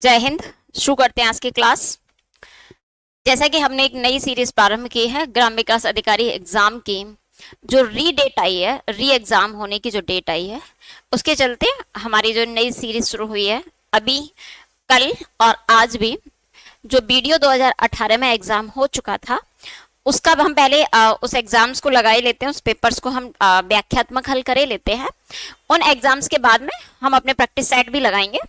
जय हिंद। शुरू करते हैं आज की क्लास। जैसा कि हमने एक नई सीरीज प्रारंभ की है ग्राम विकास अधिकारी एग्जाम की, जो री डेट आई है, री एग्जाम होने की जो डेट आई है, उसके चलते हमारी जो नई सीरीज शुरू हुई है अभी कल और आज भी, जो वीडियो 2018 में एग्जाम हो चुका था उसका हम पहले उस एग्जाम्स को लगा ही लेते हैं, उस पेपर्स को हम व्याख्यात्मक हल करे लेते हैं। उन एग्जाम्स के बाद में हम अपने प्रैक्टिस सेट भी लगाएंगे।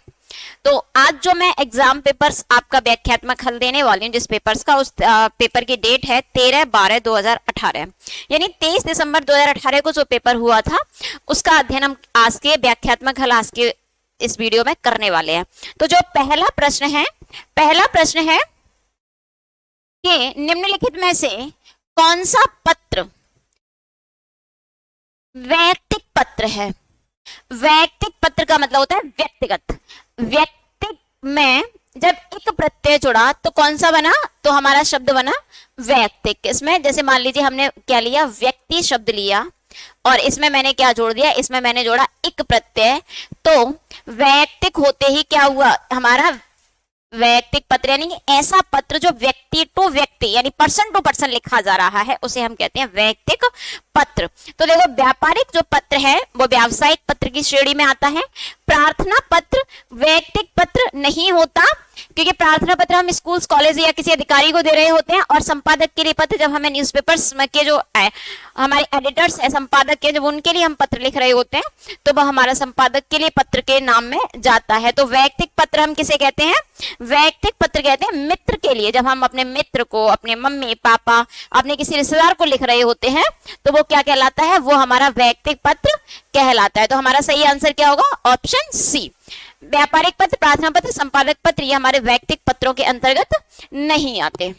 तो आज जो मैं एग्जाम पेपर्स आपका व्याख्यात्मक हल देने वाली हूँ, जिस पेपर्स का, उस पेपर की डेट है 13/12/2018, यानी 23 दिसंबर 2018 को जो पेपर हुआ था उसका अध्ययन हम आज के व्याख्यात्मक हल आज के इस वीडियो में करने वाले हैं। तो जो पहला प्रश्न है कि निम्नलिखित में से कौन सा पत्र वैयक्तिक पत्र है। वैयक्तिक पत्र का मतलब होता है व्यक्तिगत। व्यक्तिक में जब एक प्रत्यय जुड़ा तो कौन सा बना, तो हमारा शब्द बना वैयक्तिक। इसमें जैसे मान लीजिए हमने क्या लिया, व्यक्ति शब्द लिया और इसमें मैंने क्या जोड़ दिया, इसमें मैंने जोड़ा एक प्रत्यय। तो वैयक्तिक होते ही क्या हुआ, हमारा वैयक्तिक पत्र, यानी कि ऐसा पत्र जो व्यक्ति टू व्यक्ति यानी पर्सन टू पर्सन लिखा जा रहा है उसे हम कहते हैं वैयक्तिक पत्र। तो देखो, व्यापारिक जो पत्र है वो व्यावसायिक पत्र की श्रेणी में आता है। प्रार्थना पत्र वैयक्तिक पत्र नहीं होता, क्योंकि प्रार्थना पत्र हम स्कूल कॉलेज या किसी अधिकारी को दे रहे होते हैं, और संपादक के लिए पत्र जब हमें न्यूज़पेपर्स के जो हमारे एडिटर्स है, संपादक के, जब उनके लिए हम पत्र लिख रहे होते हैं तो वह हमारा संपादक के लिए पत्र के नाम में जाता है। तो वैयक्तिक पत्र हम किसे कहते हैं, वैयक्तिक पत्र कहते हैं मित्र के लिए। जब हम अपने मित्र को, अपने मम्मी पापा, अपने किसी रिश्तेदार को लिख रहे होते हैं तो वो क्या कहलाता है, वो हमारा वैयक्तिक पत्र कहलाता है। तो हमारा सही आंसर क्या होगा, ऑप्शन सी। व्यापारिक पत्र, प्रार्थना पत्र, संपादक पत्र ये हमारे वैयक्तिक पत्रों के अंतर्गत नहीं आते।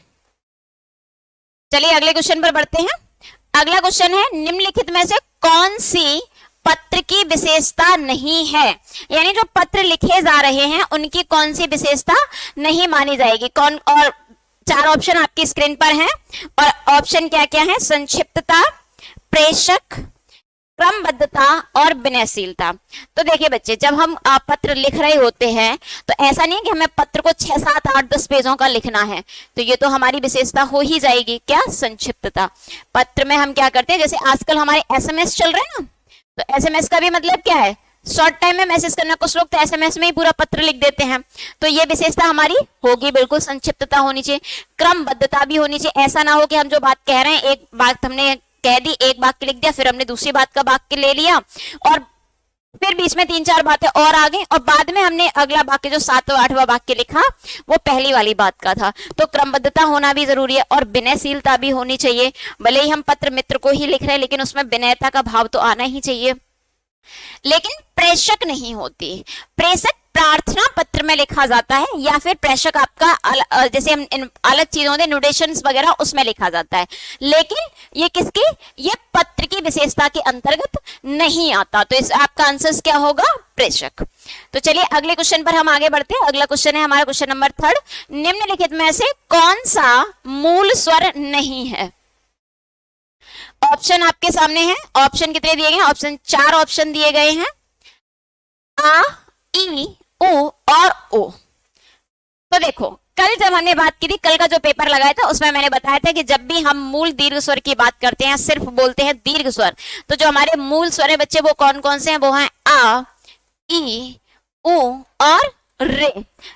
चलिए अगले क्वेश्चन पर बढ़ते हैं। अगला क्वेश्चन है, निम्नलिखित में से कौन सी पत्र की विशेषता नहीं है, यानी जो पत्र लिखे जा रहे हैं उनकी कौन सी विशेषता नहीं मानी जाएगी। कौन, और चार ऑप्शन आपकी स्क्रीन पर हैं, और ऑप्शन क्या क्या है, संक्षिप्तता, प्रेषक, क्रमबद्धता और विनयशीलता। तो देखिए बच्चे, जब हम पत्र लिख रहे होते हैं तो ऐसा नहीं है कि हमें पत्र को 6, 7, 8, 10 पेजों का लिखना है, तो ये तो हमारी विशेषता हो ही जाएगी। क्या, संक्षिप्तता। पत्र में हम क्या करते हैं, जैसे आजकल हमारे एसएमएस चल रहे हैं ना, तो एसएमएस का भी मतलब क्या है, शॉर्ट टाइम में मैसेज करना। कुछ लोग तो एसएमएस में ही पूरा पत्र लिख देते हैं, तो ये विशेषता हमारी होगी, बिल्कुल संक्षिप्तता होनी चाहिए। क्रमबद्धता भी होनी चाहिए। ऐसा ना हो कि हम जो बात कह रहे हैं, एक बात हमने कह दी, एक वाक्य लिख दिया, फिर हमने दूसरी बात का वाक्य ले लिया और फिर बीच में 3-4 बातें और आ गई और बाद में हमने अगला वाक्य जो 7वां 8वां वाक्य लिखा वो पहली वाली बात का था। तो क्रमबद्धता होना भी जरूरी है और विनयशीलता भी होनी चाहिए। भले ही हम पत्र मित्र को ही लिख रहे हैं, लेकिन उसमें विनयता का भाव तो आना ही चाहिए। लेकिन प्रेषक नहीं होती। प्रेषक प्रार्थना पत्र में लिखा जाता है, या फिर प्रेषक आपका जैसे हम अलग चीजों होते नोटेशंस वगैरह उसमें लिखा जाता है, लेकिन ये किसकी, ये पत्र की विशेषता के अंतर्गत नहीं आता। तो इस आपका आंसर क्या होगा, प्रेषक। तो चलिए अगले क्वेश्चन पर हम आगे बढ़ते हैं। अगला क्वेश्चन है हमारा क्वेश्चन नंबर 3। निम्नलिखित में से कौन सा मूल स्वर नहीं है। ऑप्शन आपके सामने है। ऑप्शन कितने दिए गए हैं, ऑप्शन 4 ऑप्शन दिए गए हैं, आ, ई, उ और ओ। तो देखो, कल जब हमने बात की थी, कल का जो पेपर लगाया था उसमें मैंने बताया था कि जब भी हम मूल दीर्घ स्वर की बात करते हैं, सिर्फ बोलते हैं दीर्घ स्वर, तो जो हमारे मूल स्वर है बच्चे वो कौन कौन से हैं, वो हैं आ, ई, उ और रे।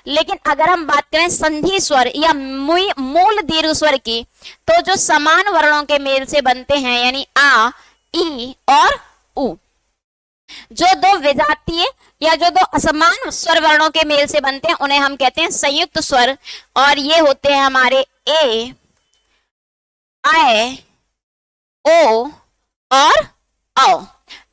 लेकिन अगर हम बात करें संधि स्वर या मूल दीर्घ स्वर की, तो जो समान वर्णों के मेल से बनते हैं, यानी आ, ई और उ, जो दो विजातीय या जो दो असमान स्वर वर्णों के मेल से बनते हैं उन्हें हम कहते हैं संयुक्त स्वर, और ये होते हैं हमारे ए, आए, ओ और औ।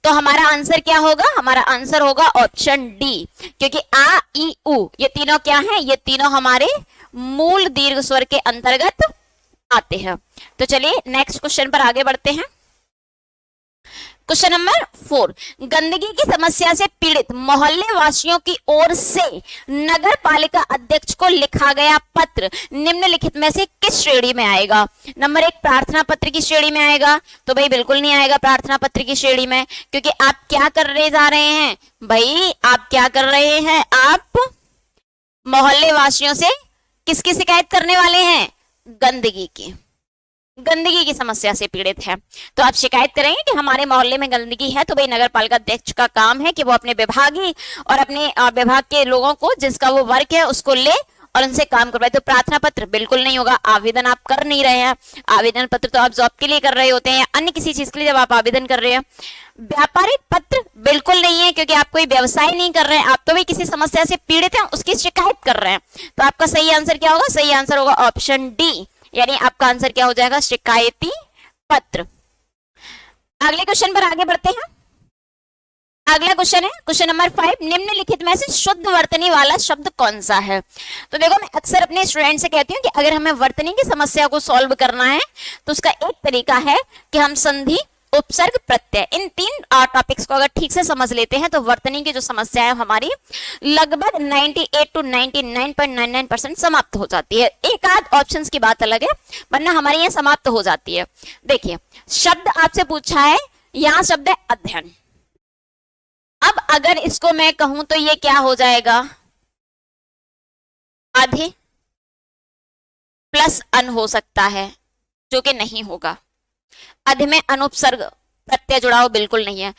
तो हमारा आंसर क्या होगा, हमारा आंसर होगा ऑप्शन डी, क्योंकि आ, ई, उ ये तीनों क्या हैं, ये तीनों हमारे मूल दीर्घ स्वर के अंतर्गत आते हैं। तो चलिए नेक्स्ट क्वेश्चन पर आगे बढ़ते हैं। क्वेश्चन नंबर 4, गंदगी की समस्या से पीड़ित मोहल्ले वासियों की ओर से नगर पालिका अध्यक्ष को लिखा गया पत्र निम्नलिखित में से किस श्रेणी में आएगा। नंबर 1, प्रार्थना पत्र की श्रेणी में आएगा। तो भाई बिल्कुल नहीं आएगा प्रार्थना पत्र की श्रेणी में, क्योंकि आप क्या करने जा रहे हैं भाई, आप क्या कर रहे हैं, आप मोहल्ले वासियों से किसकी शिकायत करने वाले हैं? गंदगी की। गंदगी की समस्या से पीड़ित है तो आप शिकायत करेंगे कि हमारे मोहल्ले में गंदगी है, तो भाई नगर पालिका अध्यक्ष का काम है कि वो अपने विभागी और अपने विभाग के लोगों को जिसका वो वर्क है उसको ले और उनसे काम करवाए। तो प्रार्थना पत्र बिल्कुल नहीं होगा, आवेदन आप कर नहीं रहे हैं। आवेदन पत्र तो आप जॉब के लिए कर रहे होते हैं, अन्य किसी चीज के लिए जब आप आवेदन कर रहे हैं। व्यापारिक पत्र बिल्कुल नहीं है क्योंकि आप कोई व्यवसाय नहीं कर रहे हैं, आप तो भी किसी समस्या से पीड़ित हैं, उसकी शिकायत कर रहे हैं। तो आपका सही आंसर क्या होगा? सही आंसर होगा ऑप्शन डी, यानी आपका आंसर क्या हो जाएगा? शिकायती पत्र। अगले क्वेश्चन पर आगे बढ़ते हैं। अगला क्वेश्चन है क्वेश्चन नंबर 5, निम्नलिखित में से शुद्ध वर्तनी वाला शब्द कौन सा है? तो देखो, मैं अक्सर अपने स्टूडेंट से कहती हूँ कि अगर हमें वर्तनी की समस्या को सॉल्व करना है तो उसका एक तरीका है कि हम संधि, उपसर्ग, प्रत्यय, इन 3 टॉपिक्स को अगर ठीक से समझ लेते हैं तो वर्तनी की जो समस्या है हमारी लगभग 98 to 99.99% समाप्त हो जाती है। एक आध ऑप्शंस की बात अलग है, वरना हमारी यहाँ समाप्त हो जाती है। देखिए, शब्द आपसे पूछा है, यहाँ शब्द है अध्ययन। अब अगर इसको मैं कहूं तो ये क्या हो जाएगा? अधि प्लस अन हो सकता है, जो कि नहीं होगा। अधि में अनुपसर्ग प्रत्यय जुड़ाव बिल्कुल नहीं है।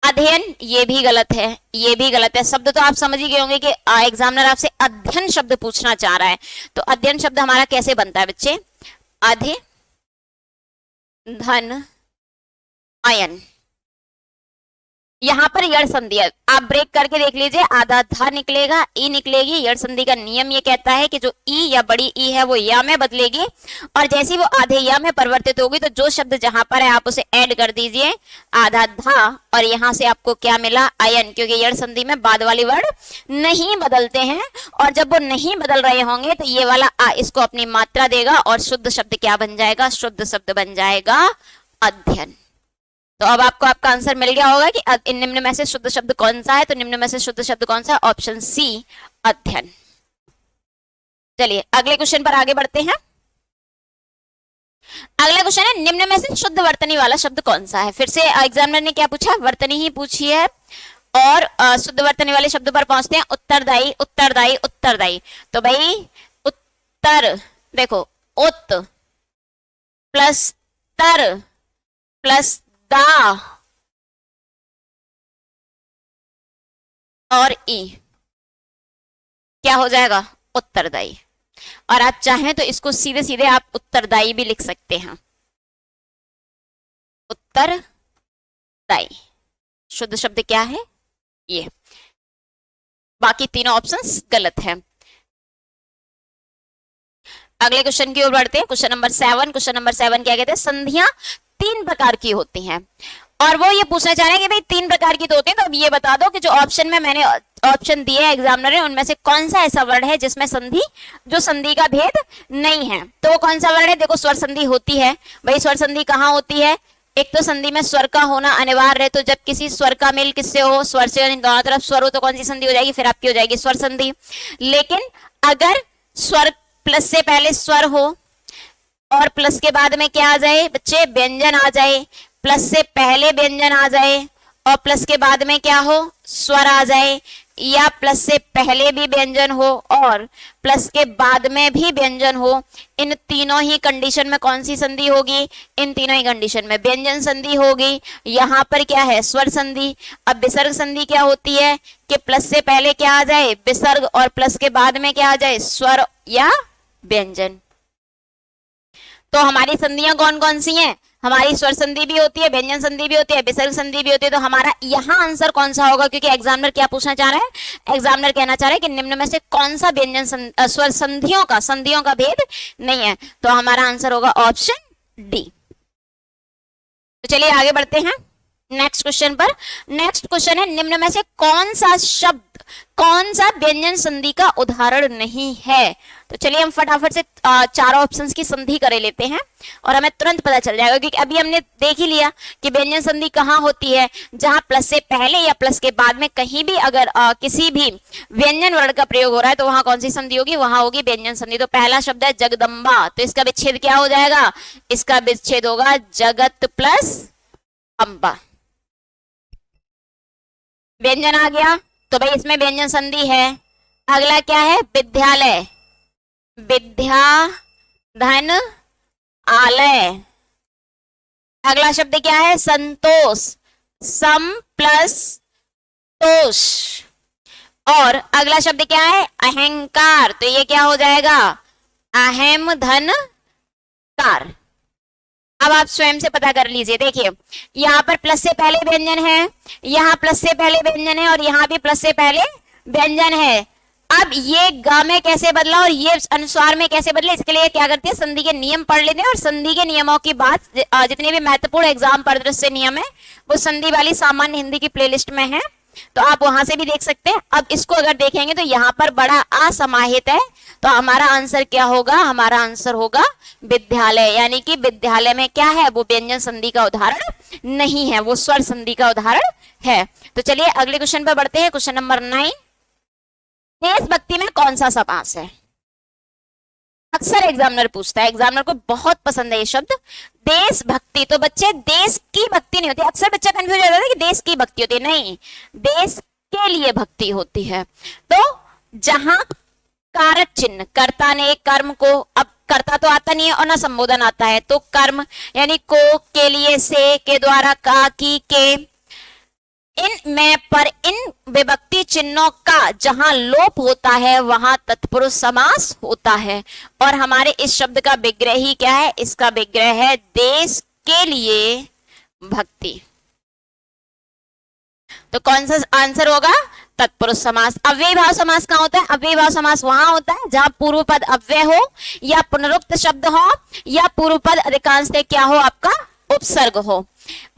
अध्ययन, ये भी गलत है, ये भी गलत है। शब्द तो आप समझ ही गए होंगे कि एग्जामिनर आपसे अध्ययन शब्द पूछना चाह रहा है। तो अध्ययन शब्द हमारा कैसे बनता है बच्चे? अधि धन अयन। यहां पर यड़ संधि है, आप ब्रेक करके देख लीजिए, आधा धा निकलेगा, ई निकलेगी। यड़ संधि का नियम ये कहता है कि जो ई या बड़ी ई है वो या में बदलेगी और जैसी वो आधे या में परिवर्तित होगी तो जो शब्द जहां पर है आप उसे ऐड कर दीजिए, आधा धा, और यहां से आपको क्या मिला? अयन, क्योंकि यड़ संधि में बाद वाली वर्ड नहीं बदलते हैं और जब वो नहीं बदल रहे होंगे तो ये वाला आ इसको अपनी मात्रा देगा और शुद्ध शब्द क्या बन जाएगा? शुद्ध शब्द बन जाएगा अध्ययन। तो अब आपको आपका आंसर मिल गया होगा कि निम्न में से शुद्ध शब्द कौन सा है। तो निम्न में से शुद्ध शब्द कौन सा? ऑप्शन सी, अध्ययन। चलिए अगले क्वेश्चन पर आगे बढ़ते हैं। अगला क्वेश्चन है, निम्न में से शुद्ध वर्तनी वाला शब्द कौन सा है? फिर से एग्जामिनर ने क्या पूछा? वर्तनी ही पूछी है और शुद्ध वर्तनी वाले शब्द पर पहुंचते हैं। उत्तरदायी, उत्तरदायी, उत्तरदायी। तो भाई उत्तर, देखो, उत प्लस तर प्लस दा और ई क्या हो जाएगा? उत्तरदायी। और आप चाहें तो इसको सीधे सीधे आप उत्तरदायी भी लिख सकते हैं। उत्तरदायी शुद्ध शब्द क्या है? ये। बाकी तीनों ऑप्शंस गलत है। अगले क्वेश्चन की ओर बढ़ते हैं। Question number 7। क्वेश्चन नंबर 7 क्या कहते हैं? संधियां 3 प्रकार की होती हैं और वो ये पूछना चाह रहे हैं कि भाई 3 प्रकार की तो होती है, तो अब ये बता दो कि जो ऑप्शन में मैंने ऑप्शन दिए एग्जामिनर ने उनमें से कौन सा ऐसा वर्ड है जिसमें संधि, जो संधि का भेद नहीं है। तो वो कौन सा वर्ड है? देखो, स्वर संधि होती है। भाई स्वर संधि कहाँ होती है? एक तो संधि में स्वर का होना अनिवार्य है, तो जब किसी स्वर का मेल किससे हो? स्वर से, यानी दोनों तरफ स्वर हो तो कौन सी संधि हो जाएगी? फिर आपकी हो जाएगी स्वर संधि। लेकिन अगर स्वर प्लस से पहले स्वर हो और प्लस के बाद में क्या आ जाए बच्चे? व्यंजन आ जाए, प्लस से पहले व्यंजन आ जाए और प्लस के बाद में क्या हो? स्वर आ जाए, या प्लस से पहले भी व्यंजन हो और प्लस के बाद में भी व्यंजन हो, इन तीनों ही कंडीशन में कौन सी संधि होगी? इन तीनों ही कंडीशन में व्यंजन संधि होगी। यहाँ पर क्या है? स्वर संधि। अब विसर्ग संधि क्या होती है कि प्लस से पहले क्या आ जाए? विसर्ग, और प्लस के बाद में क्या आ जाए? स्वर या व्यंजन। तो हमारी संधियां कौन कौन सी हैं? हमारी स्वर संधि भी होती है, व्यंजन संधि भी होती है, विसर्ग संधि भी होती है। तो हमारा यहाँ आंसर कौन सा होगा? क्योंकि एग्जामिनर क्या पूछना चाह रहा है? एग्जामिनर कहना चाह रहा है कि निम्न में से कौन सा व्यंजन स्वर संधियों का भेद नहीं है। तो हमारा आंसर होगा ऑप्शन डी। तो चलिए आगे बढ़ते हैं नेक्स्ट क्वेश्चन पर। नेक्स्ट क्वेश्चन है, निम्न में से कौन सा शब्द, कौन सा व्यंजन संधि का उदाहरण नहीं है? तो चलिए हम फटाफट से 4 ऑप्शंस की संधि कर लेते हैं और हमें तुरंत पता चल जाएगा, क्योंकि अभी हमने देख ही लिया कि व्यंजन संधि कहाँ होती है? जहां प्लस से पहले या प्लस के बाद में कहीं भी अगर किसी भी व्यंजन वर्ण का प्रयोग हो रहा है तो वहां कौन सी संधि होगी? वहां होगी व्यंजन संधि। तो पहला शब्द है जगदम्बा, तो इसका विच्छेद क्या हो जाएगा? इसका विच्छेद होगा जगत प्लस अम्बा। व्यंजन आ गया तो भाई इसमें व्यंजन संधि है, अगला क्या है? विद्यालय, विद्या धन आलय। अगला शब्द क्या है? संतोष, सम प्लस तोष। और अगला शब्द क्या है? अहंकार, तो ये क्या हो जाएगा? अहम धन कार। अब आप स्वयं से पता कर लीजिए। देखिए यहां पर प्लस से पहले व्यंजन है, यहां प्लस से पहले व्यंजन है, और यहां भी प्लस से पहले व्यंजन है। अब ये ग में कैसे बदला और ये अनुस्वार में कैसे बदले, इसके लिए क्या करते हैं? संधि के नियम पढ़ लेते हैं, और संधि के नियमों की बात जितने भी महत्वपूर्ण एग्जाम परिदृश्य नियम है वो संधि वाली सामान्य हिंदी की प्लेलिस्ट में है, तो आप वहां से भी देख सकते हैं। अब इसको अगर देखेंगे तो यहाँ पर बड़ा असमाहित है, तो हमारा आंसर क्या होगा? हमारा आंसर होगा विद्यालय, यानी कि विद्यालय में क्या है? वो व्यंजन संधि का उदाहरण नहीं है, वो स्वर संधि का उदाहरण है। तो चलिए अगले क्वेश्चन पर बढ़ते हैं। क्वेश्चन नंबर 9, देशभक्ति में कौन सा समास है? अक्सर एग्जामिनर पूछता है, एग्जामिनर को बहुत पसंद है ये शब्द देशभक्ति। तो बच्चे देश की भक्ति नहीं होती, अक्सर बच्चा कंफ्यूज हो जाता है कि देश की भक्ति होती है, नहीं, देश के लिए भक्ति होती है। तो जहां कारक चिन्ह, कर्ता ने कर्म को, अब कर्ता तो आता नहीं है और ना संबोधन आता है, तो कर्म यानी को, के लिए, से, के द्वारा, का, की, के, इन में पर इन विभक्ति चिन्हों का जहां लोप होता है वहां तत्पुरुष समास होता है। और हमारे इस शब्द का विग्रह ही क्या है? इसका विग्रह है देश के लिए भक्ति। तो कौन सा आंसर होगा? तत्पुरुष समास। अव्ययी भाव समास कहां होता है? अव्ययी भाव समास वहां होता है जहां पूर्व पद अव्यय हो, या पुनरुक्त शब्द हो, या पूर्व पद अधिकांशतः क्या हो? आपका उपसर्ग हो।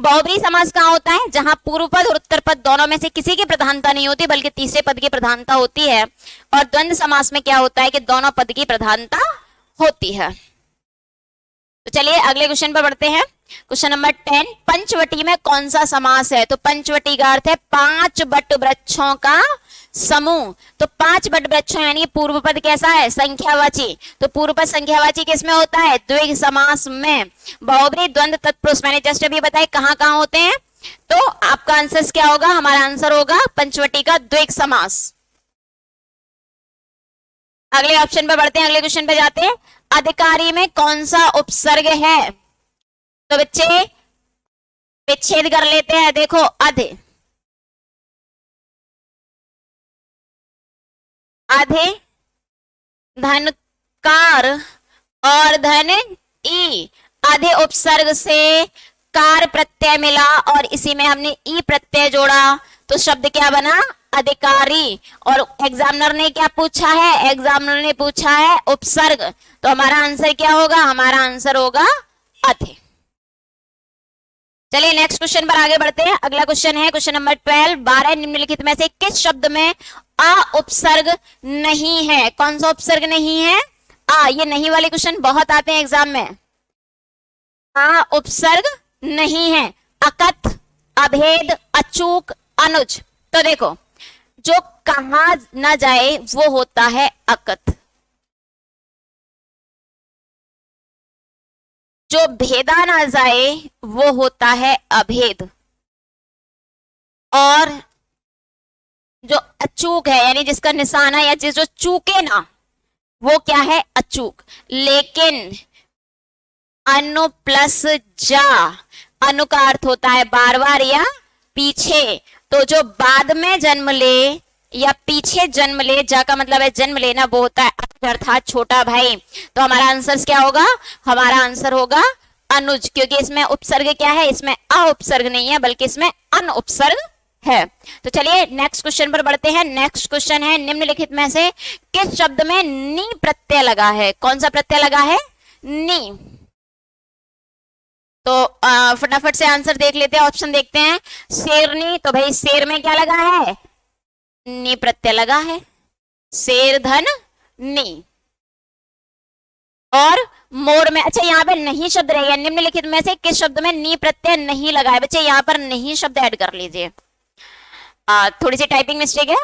बहुब्रीहि समास कहां होता है? जहां पूर्व पद और उत्तर पद दोनों में से किसी की प्रधानता नहीं होती बल्कि तीसरे पद की प्रधानता होती है। और द्वंद्व समास में क्या होता है कि दोनों पद की प्रधानता होती है। तो चलिए अगले क्वेश्चन पर बढ़ते हैं। क्वेश्चन नंबर 10, पंचवटी में कौन सा समास है? तो पंचवटी का अर्थ है 5 बट वृक्षों का समूह। तो 5 बट वृक्षों यानी पूर्व पद कैसा है? संख्यावाची। तो पूर्व पद संख्यावाची किसमें होता है? द्विग समास में। बहुब्रीहि द्वंद्व तत्पुरुष मैंने जस्ट अभी बताया कहां कहां होते हैं। तो आपका आंसर क्या होगा? हमारा आंसर होगा पंचवटी का द्विग समास। अगले ऑप्शन पर बढ़ते हैं, अगले क्वेश्चन पे जाते हैं। अधिकारी में कौन सा उपसर्ग है? तो बच्चे विच्छेद कर लेते हैं। देखो अधि, अधि धन कार और धन ई, अधि उपसर्ग से कार प्रत्यय मिला और इसी में हमने ई प्रत्यय जोड़ा, तो शब्द क्या बना? अधिकारी। और एग्जामिनर ने क्या पूछा है? एग्जामिनर ने पूछा है उपसर्ग, तो हमारा आंसर क्या होगा? हमारा आंसर होगा अधि। चलिए नेक्स्ट क्वेश्चन पर आगे बढ़ते हैं। अगला क्वेश्चन है क्वेश्चन नंबर 12, 12 निम्नलिखित में से किस शब्द में आ उपसर्ग नहीं है? कौन सा उपसर्ग नहीं है? आ। ये नहीं वाले क्वेश्चन बहुत आते हैं एग्जाम में। आ उपसर्ग नहीं है। अकथ, अभेद, अचूक, अनुज। तो देखो जो कहा ना जाए वो होता है अकथ, जो भेदा ना जाए वो होता है अभेद, और जो अचूक है यानी जिसका निशाना या जो चूके ना वो क्या है? अचूक। लेकिन अनु प्लस जा, अनु का अर्थ होता है बार बार या पीछे, तो जो बाद में जन्म ले या पीछे जन्म ले, जा का मतलब है जन्म लेना, वो होता है अर्थात छोटा भाई। तो हमारा आंसर क्या होगा? हमारा आंसर होगा अनुज, क्योंकि इसमें उपसर्ग क्या है? इसमें अ उपसर्ग नहीं है बल्कि इसमें अन उपसर्ग है। तो चलिए नेक्स्ट क्वेश्चन पर बढ़ते हैं। नेक्स्ट क्वेश्चन है निम्नलिखित में से किस शब्द में नी प्रत्यय लगा है? कौन सा प्रत्यय लगा है? नी। तो फटाफट से आंसर देख लेते हैं, ऑप्शन देखते हैं। शेरनी, तो भाई शेर में क्या लगा है? नी प्रत्यय लगा है। शेर धन नी। और मोर में, अच्छा यहाँ पे नहीं शब्द रहेगा। निम्नलिखित में से किस शब्द में नी प्रत्यय नहीं लगा है? बच्चे यहाँ पर नहीं शब्द ऐड कर लीजिए, थोड़ी सी टाइपिंग मिस्टेक है।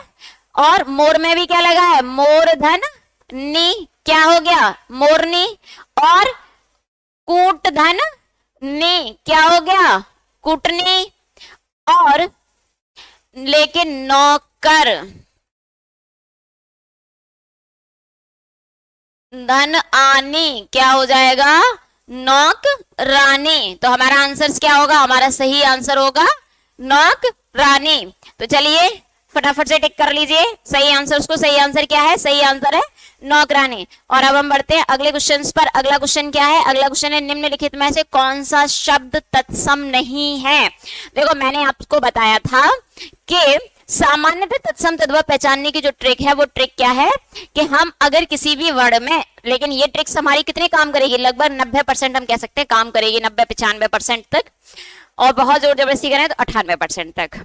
और मोर में भी क्या लगा है? मोर धन नी, क्या हो गया? मोरनी। और कूट धन नी, क्या हो गया? कुटनी। और लेकिन नौकर, धन आनी क्या हो जाएगा, नौक रानी। तो हमारा आंसर क्या होगा, हमारा सही आंसर होगा नौक रानी। तो चलिए फटाफट से टिक कर लीजिए सही आंसर उसको। सही आंसर क्या है, सही आंसर है नौकरानी। और अब हम बढ़ते हैं अगले क्वेश्चन पर। अगला क्वेश्चन क्या है, अगला क्वेश्चन है निम्नलिखित में से कौन सा शब्द तत्सम नहीं है। देखो मैंने आपको बताया था कि सामान्यतः तत्सम तद्भव पहचानने की जो ट्रिक है वो ट्रिक क्या है कि हम अगर किसी भी वर्ड में, लेकिन ये ट्रिक्स हमारी कितने काम करेगी, लगभग 90% हम कह सकते हैं काम करेगी, 90-95% तक, और बहुत जोर जबरदस्ती करें तो 98% तक।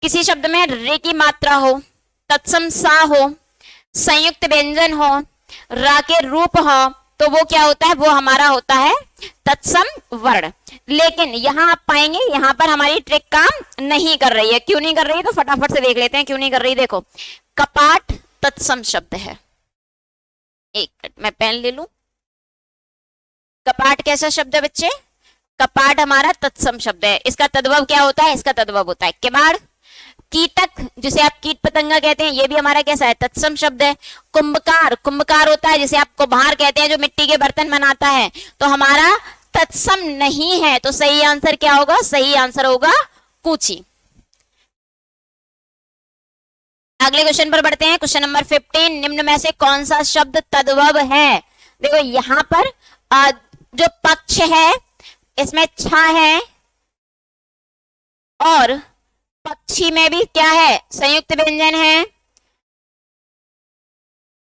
किसी शब्द में रे की मात्रा हो, तत्सम सा हो, संयुक्त व्यंजन हो, रा के रूप हो, तो वो क्या होता है, वो हमारा होता है तत्सम वर्ण। लेकिन यहां आप पाएंगे यहां पर हमारी ट्रिक काम नहीं कर रही है। क्यों नहीं कर रही है, तो फटाफट से देख लेते हैं क्यों नहीं कर रही। देखो कपाट तत्सम शब्द है, एक मिनट मैं पेन ले लूं। कपाट कैसा शब्द है बच्चे, कपाट हमारा तत्सम शब्द है। इसका तद्भव क्या होता है, इसका तद्भव होता है किवाड़। कीटक जिसे आप कीट पतंगा कहते हैं, ये भी हमारा कैसा है, तत्सम शब्द है। कुंभकार, कुंभकार होता है जिसे आप कुम्हार कहते हैं जो मिट्टी के बर्तन बनाता है, तो हमारा तत्सम नहीं है। तो सही आंसर क्या होगा, सही आंसर होगा कूची। अगले क्वेश्चन पर बढ़ते हैं, क्वेश्चन नंबर 15। निम्न में से कौन सा शब्द तद्भव है। देखो यहां पर जो पक्ष है इसमें छा है, और पक्षी में भी क्या है, संयुक्त व्यंजन है।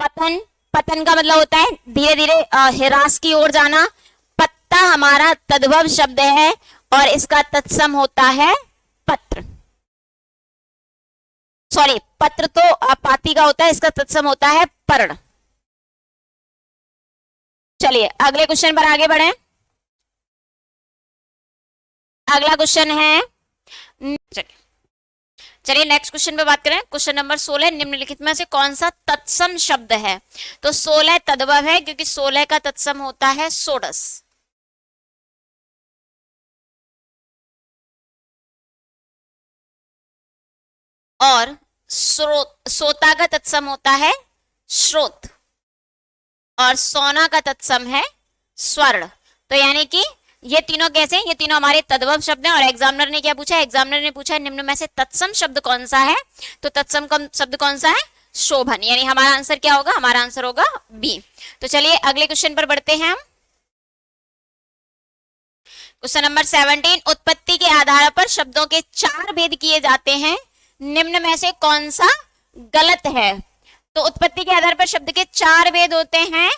पतन, पतन का मतलब होता है धीरे धीरे ह्रास की ओर जाना। पत्ता हमारा तद्भव शब्द है और इसका तत्सम होता है पत्र। सॉरी, पत्र तो पाती का होता है, इसका तत्सम होता है पर्ण। चलिए अगले क्वेश्चन पर आगे बढ़े। अगला क्वेश्चन है, चलिए नेक्स्ट क्वेश्चन पे बात करें। क्वेश्चन नंबर 16, निम्नलिखित में से कौन सा तत्सम शब्द है। तो 16 तद्भव है क्योंकि 16 का तत्सम होता है सोडस। और सोता का तत्सम होता है श्रोत, और सोना का तत्सम है स्वर्ण। तो यानी कि ये तीनों कैसे हैं, ये तीनों हमारे तद्भव शब्द हैं। और एग्जामिनर ने क्या पूछा, एग्जामिनर ने पूछा निम्न में से तत्सम शब्द कौन सा है। तो तत्सम शब्द कौन सा है, शोभन। यानी हमारा आंसर क्या होगा, हमारा आंसर होगा बी। तो चलिए अगले क्वेश्चन पर बढ़ते हैं हम। क्वेश्चन नंबर 17, उत्पत्ति के आधार पर शब्दों के 4 भेद किए जाते हैं, निम्न में से कौन सा गलत है। तो उत्पत्ति के आधार पर शब्द के 4 भेद होते हैं,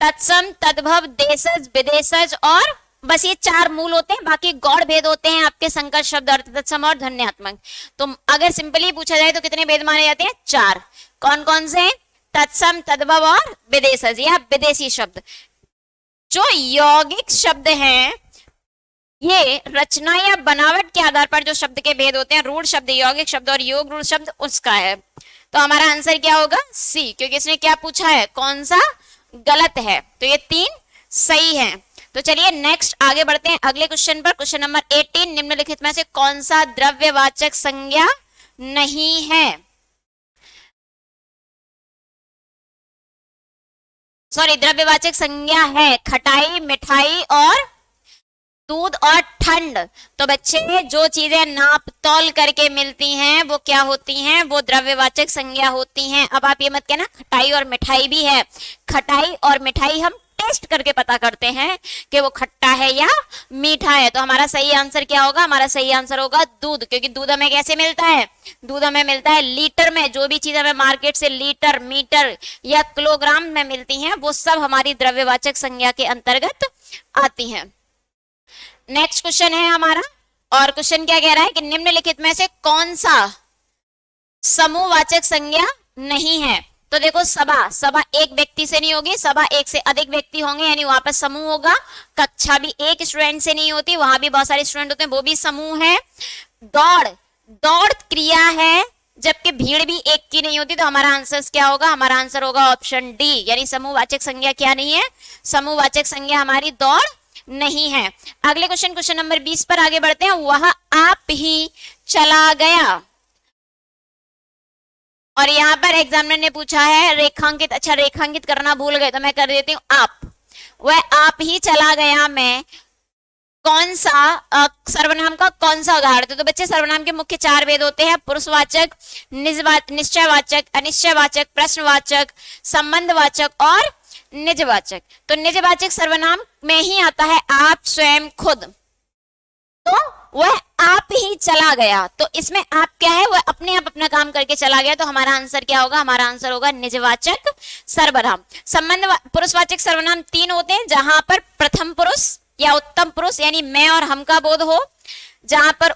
तत्सम, तद्भव, देशज, विदेशज, और बस ये 4 मूल होते हैं। बाकी गौड़ भेद होते हैं आपके संकर शब्द, अर्थ तत्सम और ध्वन्यात्मक। तो अगर सिंपली पूछा जाए तो कितने भेद माने जाते हैं, 4। कौन कौन से, तत्सम, तद्भव और विदेशज, या विदेशी शब्द। जो यौगिक शब्द हैं ये रचना या बनावट के आधार पर जो शब्द के भेद होते हैं, रूढ़ शब्द, यौगिक शब्द और योग रूढ़ शब्द, उसका है। तो हमारा आंसर क्या होगा, सी, क्योंकि इसने क्या पूछा है, कौन सा गलत है। तो ये 3 सही है। तो चलिए नेक्स्ट आगे बढ़ते हैं अगले क्वेश्चन पर। क्वेश्चन नंबर 18, निम्नलिखित में से कौन सा द्रव्यवाचक संज्ञा नहीं है। सॉरी, द्रव्यवाचक संज्ञा है खटाई, मिठाई और दूध और ठंड। तो बच्चे जो चीजें नाप तौल करके मिलती हैं वो क्या होती हैं, वो द्रव्यवाचक संज्ञा होती हैं। अब आप ये मत कहना खटाई और मिठाई भी है। खटाई और मिठाई हम टेस्ट करके पता करते हैं कि वो खट्टा है या मीठा है। तो हमारा सही आंसर क्या होगा, हमारा सही आंसर होगा दूध, क्योंकि दूध हमें कैसे मिलता है, दूध हमें मिलता है लीटर में। जो भी चीज हमें मार्केट से लीटर, मीटर या किलोग्राम में मिलती हैं वो सब हमारी द्रव्यवाचक संज्ञा के अंतर्गत आती हैं। नेक्स्ट क्वेश्चन है हमारा, और क्वेश्चन क्या कह रहा है कि निम्नलिखित में से कौन सा समूहवाचक संज्ञा नहीं है। तो देखो सभा, सभा एक व्यक्ति से नहीं होगी, सभा एक से अधिक व्यक्ति होंगे, यानी वहां पर समूह होगा। कक्षा भी एक स्टूडेंट से नहीं होती, वहां भी बहुत सारे स्टूडेंट होते हैं, वो भी समूह है। दौड़, दौड़ क्रिया है, जबकि भीड़ भी एक की नहीं होती। तो हमारा आंसर क्या होगा, हमारा आंसर होगा ऑप्शन डी, यानी समूहवाचक संज्ञा क्या नहीं है, समूहवाचक संज्ञा हमारी दौड़ नहीं है। अगले क्वेश्चन, क्वेश्चन नंबर 20 पर आगे बढ़ते हैं। वह आप ही चला गया और यहाँ पर एग्जामिनर ने पूछा है रेखांकित, अच्छा रेखांकित करना भूल गए तो मैं कर देती हूँ आप। वह आप ही चला गया मैं कौन सा सर्वनाम का कौन सा उदाहरण। तो बच्चे सर्वनाम के मुख्य 4 भेद होते हैं, पुरुषवाचक, निश्चयवाचक, अनिश्चयवाचक, प्रश्नवाचक, संबंधवाचक और निजवाचक। तो निजवाचक सर्वनाम में ही आता है आप, स्वयं, खुद। तो वह आप ही चला गया, तो इसमें आप क्या है, वह अपने आप अपना काम करके चला गया। तो हमारा आंसर क्या होगा, हमारा आंसर होगा निजवाचक सर्वनाम। संबंध पुरुषवाचक सर्वनाम 3 होते हैं, जहां पर प्रथम पुरुष या उत्तम पुरुष यानी मैं और हम का बोध हो, जहां पर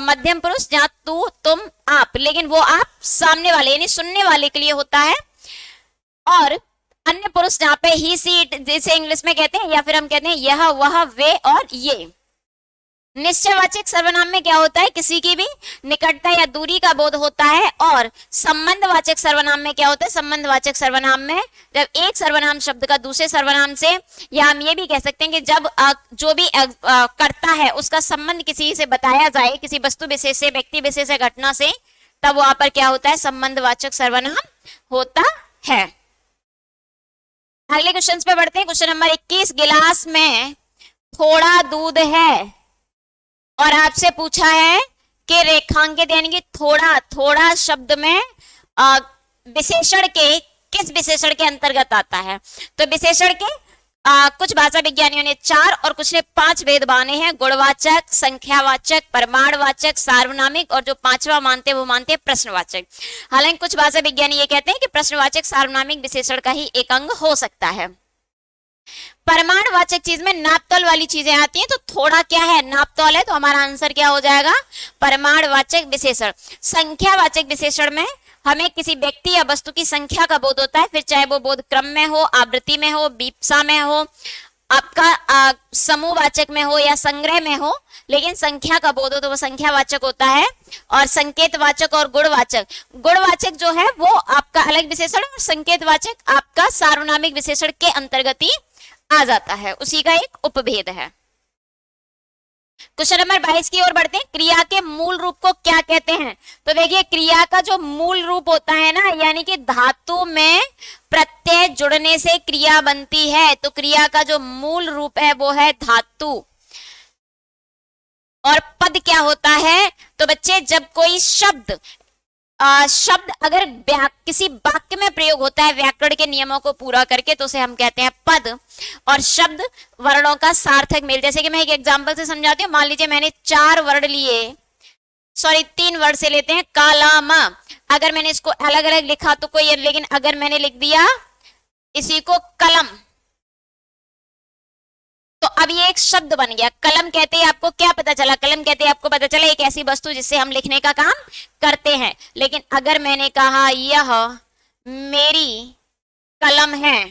मध्यम पुरुष, जहां तू, तुम, आप, लेकिन वो आप सामने वाले यानी सुनने वाले के लिए होता है, और अन्य पुरुष जहां पे ही, सी, इट जैसे इंग्लिश में कहते हैं, या फिर हम कहते हैं यह, वह, वे और ये। निश्चयवाचक सर्वनाम में क्या होता है, किसी की भी निकटता या दूरी का बोध होता है। और संबंधवाचक सर्वनाम में क्या होता है, संबंधवाचक सर्वनाम में जब एक सर्वनाम शब्द का दूसरे सर्वनाम से, या हम ये भी कह सकते हैं कि जब जो भी करता है उसका संबंध किसी से बताया जाए, किसी वस्तु विशेष से, व्यक्ति विशेष से, घटना से, तब वहां पर क्या होता है, संबंधवाचक सर्वनाम होता है। अगले क्वेश्चन पे बढ़ते हैं। क्वेश्चन नंबर 21, गिलास में थोड़ा दूध है और आपसे पूछा है कि रेखांकित यानी कि थोड़ा, थोड़ा शब्द में विशेषण के किस विशेषण के अंतर्गत आता है। तो विशेषण के कुछ भाषा विज्ञानियों ने 4 और कुछ ने 5 भेद माने हैं, गुणवाचक, संख्यावाचक, परिमाणवाचक, सार्वनामिक, और जो 5वां मानते हैं वो मानते हैं प्रश्नवाचक। हालांकि कुछ भाषा विज्ञानी ये कहते हैं कि प्रश्नवाचक सार्वनामिक विशेषण का ही एक अंग हो सकता है। परिमाणवाचक चीज में नापतोल वाली चीजें आती हैं, तो थोड़ा क्या है, नापतोल है, तो हमारा आंसर क्या हो जाएगा, परिमाणवाचक विशेषण। संख्यावाचक विशेषण में हमें किसी व्यक्ति या वस्तु की संख्या का बोध होता है, फिर चाहे वो बोध क्रम में हो, आवृत्ति में हो, बीपसा में हो, आपका समूहवाचक में हो या संग्रह में हो, लेकिन संख्या का बोध हो तो वो संख्यावाचक होता है। और संकेतवाचक और गुणवाचक, गुणवाचक जो है वो आपका अलग विशेषण, और संकेतवाचक आपका सार्वनामिक विशेषण के अंतर्गत ही आ जाता है, उसी का एक उपभेद है। क्वेश्चन नंबर 22 की ओर बढ़ते हैं। क्रिया के मूल रूप को क्या कहते हैं। तो देखिए क्रिया का जो मूल रूप होता है ना, यानी कि धातु में प्रत्यय जुड़ने से क्रिया बनती है, तो क्रिया का जो मूल रूप है वो है धातु। और पद क्या होता है, तो बच्चे जब कोई शब्द अगर किसी वाक्य में प्रयोग होता है व्याकरण के नियमों को पूरा करके, तो उसे हम कहते हैं पद। और शब्द वर्णों का सार्थक मेल, जैसे कि मैं एक एग्जांपल से समझाती हूँ। मान लीजिए मैंने 3 वर्ड से लेते हैं, कलम। अगर मैंने इसको अलग अलग लिखा तो कोई, लेकिन अगर मैंने लिख दिया इसी को कलम, तो अब ये एक शब्द बन गया। कलम कहते हैं आपको क्या पता चला, कलम कहते हैं आपको पता चला एक ऐसी वस्तु जिससे हम लिखने का काम करते हैं। लेकिन अगर मैंने कहा यह मेरी कलम है,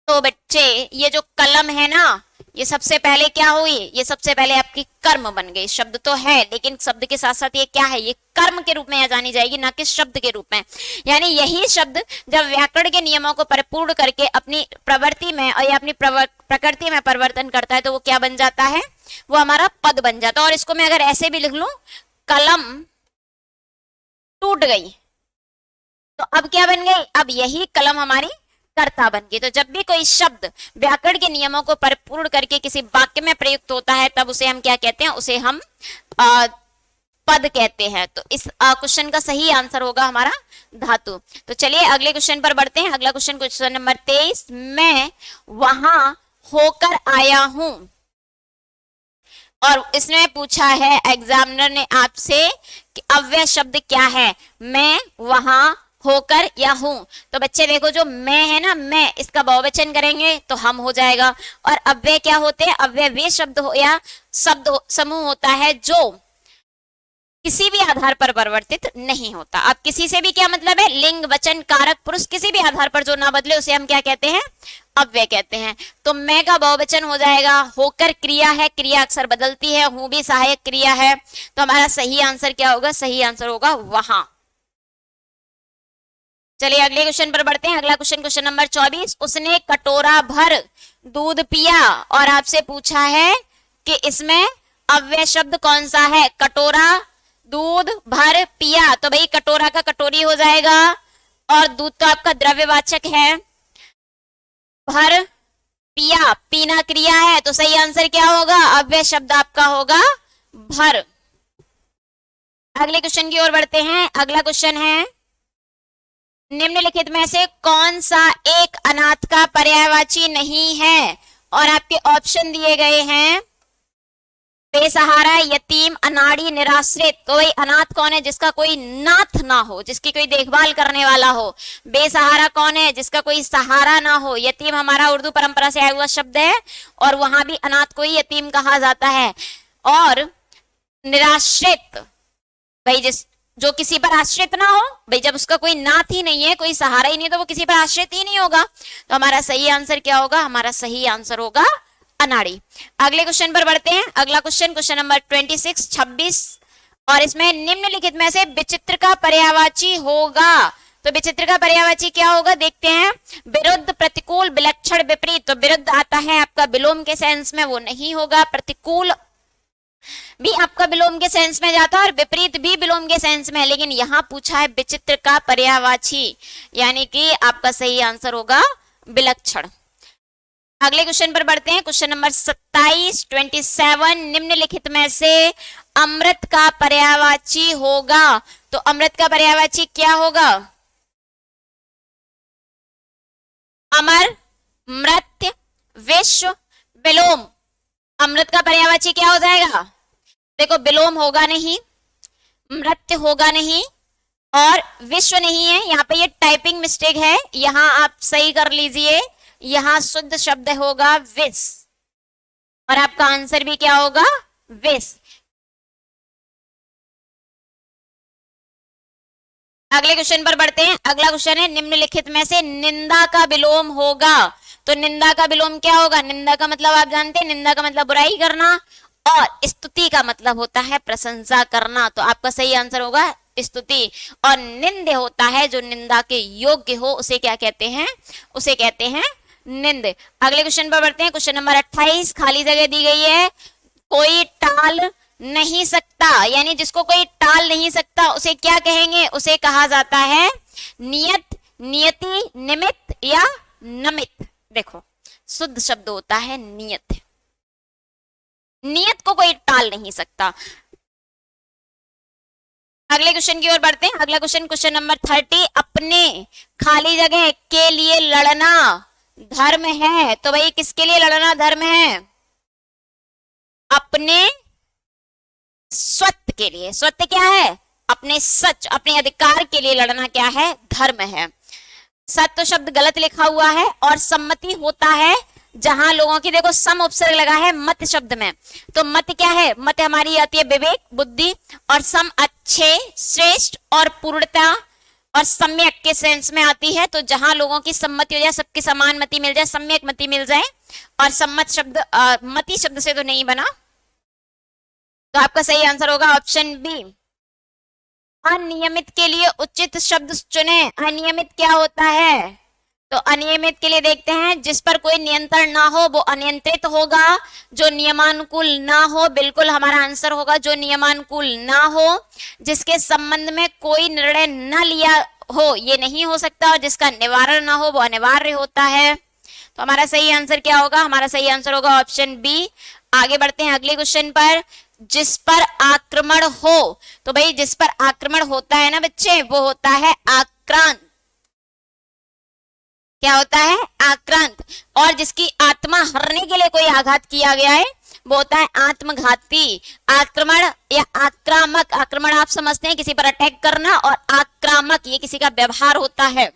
तो बच्चे ये जो कलम है ना, ये सबसे पहले क्या हुई, ये सबसे पहले आपकी कर्म बन गई। शब्द तो है लेकिन शब्द के साथ साथ ये क्या है, ये कर्म के रूप में जानी जाएगी, ना कि शब्द के रूप में। यानी यही शब्द जब व्याकरण के नियमों को परिपूर्ण करके अपनी प्रवृत्ति में या अपनी प्रकृति में परिवर्तन करता है, तो वो क्या बन जाता है, वो हमारा पद बन जाता है। और इसको मैं अगर ऐसे भी लिख लूं, कलम टूट गई, तो अब क्या बन गई, अब यही कलम हमारी कर्ता बन गई। तो जब भी कोई शब्द व्याकरण के नियमों को परिपूर्ण करके किसी वाक्य में प्रयुक्त होता है, तब उसे हम क्या कहते हैं, उसे हम पद कहते हैं। तो इस क्वेश्चन का सही आंसर होगा हमारा धातु। तो चलिए अगले क्वेश्चन पर बढ़ते हैं। अगला क्वेश्चन, क्वेश्चन नंबर 23, मैं वहां होकर आया हूं। और इसने पूछा है एग्जामिनर ने आपसे कि अव्यय शब्द क्या है, मैं, वहां, होकर या हूं। तो बच्चे देखो, जो मैं है ना, मैं, इसका बहुवचन करेंगे तो हम हो जाएगा। और अव्यय क्या होते हैं, अव्यय वे शब्द हो या शब्द समूह होता है जो किसी भी आधार पर परिवर्तित नहीं होता। अब किसी से भी क्या मतलब है, लिंग, वचन, कारक, पुरुष, किसी भी आधार पर जो ना बदले उसे हम क्या कहते हैं, अव्यय कहते हैं। तो मैं का बहुवचन हो जाएगा, होकर क्रिया है, क्रिया अक्सर बदलती है, हूं भी सहायक क्रिया है। तो हमारा सही आंसर क्या होगा, सही आंसर होगा वहां। चलिए अगले क्वेश्चन पर बढ़ते हैं। अगला क्वेश्चन, क्वेश्चन नंबर 24, उसने कटोरा भर दूध पिया और आपसे पूछा है कि इसमें अव्यय शब्द कौन सा है। कटोरा दूध भर पिया, तो भाई कटोरा का कटोरी हो जाएगा, और दूध तो आपका द्रव्यवाचक है। भर पिया, पीना क्रिया है, तो सही आंसर क्या होगा, अव्यय शब्द आपका होगा भर। अगले क्वेश्चन की ओर बढ़ते हैं। अगला क्वेश्चन है, निम्नलिखित में से कौन सा एक अनाथ का पर्यायवाची नहीं है, और आपके ऑप्शन दिए गए हैं बेसहारा, यतीम, अनाड़ी, निराश्रित। तो वही अनाथ कौन है, जिसका कोई नाथ ना हो, जिसकी कोई देखभाल करने वाला हो। बेसहारा कौन है, जिसका कोई सहारा ना हो। यतीम हमारा उर्दू परंपरा से आया हुआ शब्द है, और वहां भी अनाथ को ही यतीम कहा जाता है। और निराश्रित, भाई जो किसी पर आश्रित ना हो, भाई जब उसका कोई नाथ ही नहीं है, कोई सहारा ही नहीं, तो वो किसी पर आश्रित ही नहीं होगा। तो हमारा सही आंसर क्या होगा, हमारा सही आंसर होगा अनाड़ी। अगले क्वेश्चन पर बढ़ते हैं। अगला क्वेश्चन, क्वेश्चन नंबर 26, और इसमें निम्नलिखित में से विचित्र का पर्यायवाची होगा। तो विचित्र का पर्यायवाची क्या होगा, देखते हैं। विरुद्ध, प्रतिकूल, विलक्षण, विपरीत। तो विरुद्ध आता है आपका विलोम के सेंस में, वो नहीं होगा। प्रतिकूल भी आपका विलोम के सेंस में जाता है, और विपरीत भी विलोम के सेंस में है, लेकिन यहां पूछा है विचित्र का पर्यायवाची, यानी कि आपका सही आंसर होगा विलक्षण। अगले क्वेश्चन पर बढ़ते हैं। क्वेश्चन नंबर 27 निम्नलिखित में से अमृत का पर्यायवाची होगा। तो अमृत का पर्यायवाची क्या होगा, अमर, मृत्य, विश्व, विलोम। अमृत का पर्यायवाची क्या हो जाएगा, देखो विलोम होगा नहीं, मृत्य होगा नहीं, और विश्व नहीं है। यहाँ पे ये टाइपिंग मिस्टेक है, यहां आप सही कर लीजिए। यहां शुद्ध शब्द होगा विष, और आपका आंसर भी क्या होगा, विष। अगले क्वेश्चन पर बढ़ते हैं। अगला क्वेश्चन है, निम्नलिखित में से निंदा का विलोम होगा। तो निंदा का विलोम क्या होगा, निंदा का मतलब आप जानते हैं, निंदा का मतलब बुराई करना, और स्तुति का मतलब होता है प्रशंसा करना। तो आपका सही आंसर होगा स्तुति। और निंद होता है जो निंदा के योग्य हो, उसे क्या कहते हैं, उसे कहते हैं निंद। अगले क्वेश्चन पर बढ़ते हैं। क्वेश्चन नंबर 28, खाली जगह दी गई है। कोई टाल नहीं सकता, यानी जिसको कोई टाल नहीं सकता उसे क्या कहेंगे, उसे कहा जाता है नियत, नियति, निमित्त या नमित। देखो शुद्ध शब्द होता है नियत, नियत को कोई टाल नहीं सकता। अगले क्वेश्चन की ओर बढ़ते हैं। अगला क्वेश्चन, क्वेश्चन नंबर 30, अपने खाली जगह के लिए लड़ना धर्म है। तो भाई किसके लिए लड़ना धर्म है, अपने स्वत्व के लिए। स्वत्व क्या है, अपने सच, अपने अधिकार के लिए लड़ना क्या है, धर्म है। सत्य शब्द गलत लिखा हुआ है, और सम्मति होता है जहां लोगों की, देखो सम उपसर्ग लगा है मत शब्द में। तो मत क्या है, मत हमारी आती है विवेक, बुद्धि, और सम अच्छे, श्रेष्ठ और पूर्णता और सम्यक के सेंस में आती है। तो जहां लोगों की सम्मति हो जाए, सबकी समान मति मिल जाए, सम्यक मति मिल जाए। और सम्मत शब्द मति शब्द से तो नहीं बना, तो आपका सही आंसर होगा ऑप्शन बी। अनियमित के लिए उचित शब्द चुने। अनियमित क्या होता है, तो अनियमित के लिए देखते हैं, जिस पर कोई नियंत्रण ना हो वो अनियंत्रित होगा। जो नियमानुकूल ना हो, बिल्कुल हमारा आंसर होगा जो नियमानुकूल ना हो। जिसके संबंध में कोई निर्णय न लिया हो, ये नहीं हो सकता। और जिसका निवारण ना हो वो अनिवार्य होता है। तो हमारा सही आंसर क्या होगा, हमारा सही आंसर होगा ऑप्शन बी। आगे बढ़ते हैं अगले क्वेश्चन पर। जिस पर आक्रमण हो, तो भाई जिस पर आक्रमण होता है ना बच्चे, वो होता है आक्रांत। क्या होता है, आक्रांत। और जिसकी आत्मा हरने के लिए कोई आघात किया गया है वो होता है आत्मघाती। आक्रमण या आक्रामक, आक्रमण आप समझते हैं किसी पर अटैक करना, और आक्रामक ये किसी का व्यवहार होता है।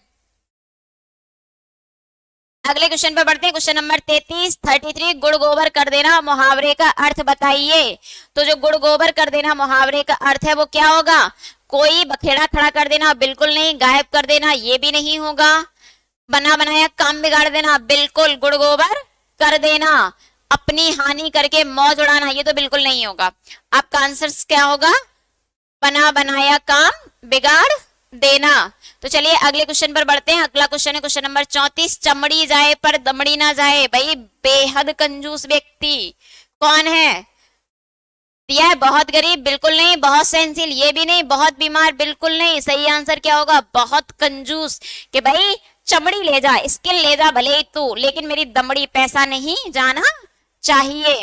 अगले क्वेश्चन पर बढ़ते हैं। क्वेश्चन नंबर 33 गुड़ गोबर कर देना मुहावरे का अर्थ बताइए। तो जो गुड़ गोबर कर देना मुहावरे का अर्थ है वो क्या होगा, कोई बखेड़ा खड़ा कर देना, बिल्कुल नहीं। गायब कर देना, ये भी नहीं होगा। बना बनाया काम बिगाड़ देना, बिल्कुल। गुड़ गोबर कर देना, अपनी हानि करके मौज उड़ाना, ये तो बिल्कुल नहीं होगा। आपका आंसर क्या होगा, बना बनाया काम बिगाड़ देना। तो चलिए अगले क्वेश्चन पर बढ़ते हैं। अगला क्वेश्चन है क्वेश्चन नंबर 34, चमड़ी जाए पर दमड़ी ना जाए। भाई बेहद कंजूस व्यक्ति कौन है, दिया है बहुत गरीब, बिल्कुल नहीं। बहुत सेंसिल, ये भी नहीं। बहुत बीमार, बिल्कुल नहीं। सही आंसर क्या होगा? बहुत कंजूस, कि भाई चमड़ी ले जा, स्किन ले जा भले ही तू, लेकिन मेरी दमड़ी पैसा नहीं जाना चाहिए।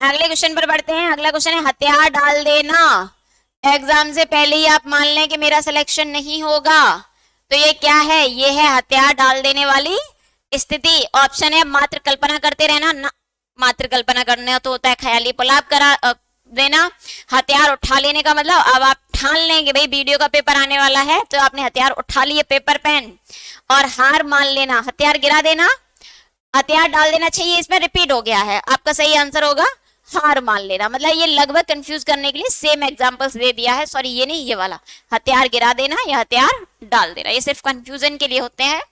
अगले क्वेश्चन पर बढ़ते हैं। अगला क्वेश्चन है हथियार डाल देना। एग्जाम से पहले ही आप मान लें कि मेरा सिलेक्शन नहीं होगा, तो ये क्या है? ये है हथियार डाल देने वाली स्थिति। ऑप्शन है मात्र कल्पना करते रहना ना, मात्र कल्पना करने तो होता है ख्याली पुलाव करा देना। हथियार उठा लेने का मतलब अब आप ठान लेंगे भाई वीडियो का पेपर आने वाला है, तो आपने हथियार उठा लिए, पेपर पेन। और हार मान लेना, हथियार गिरा देना, हथियार डाल देना चाहिए, इसमें रिपीट हो गया है। आपका सही आंसर होगा हार मान लेना। मतलब ये लगभग कंफ्यूज करने के लिए सेम एग्जांपल्स दे दिया है। सॉरी ये नहीं, ये वाला हथियार गिरा देना या हथियार डाल देना, ये सिर्फ कंफ्यूजन के लिए होते हैं।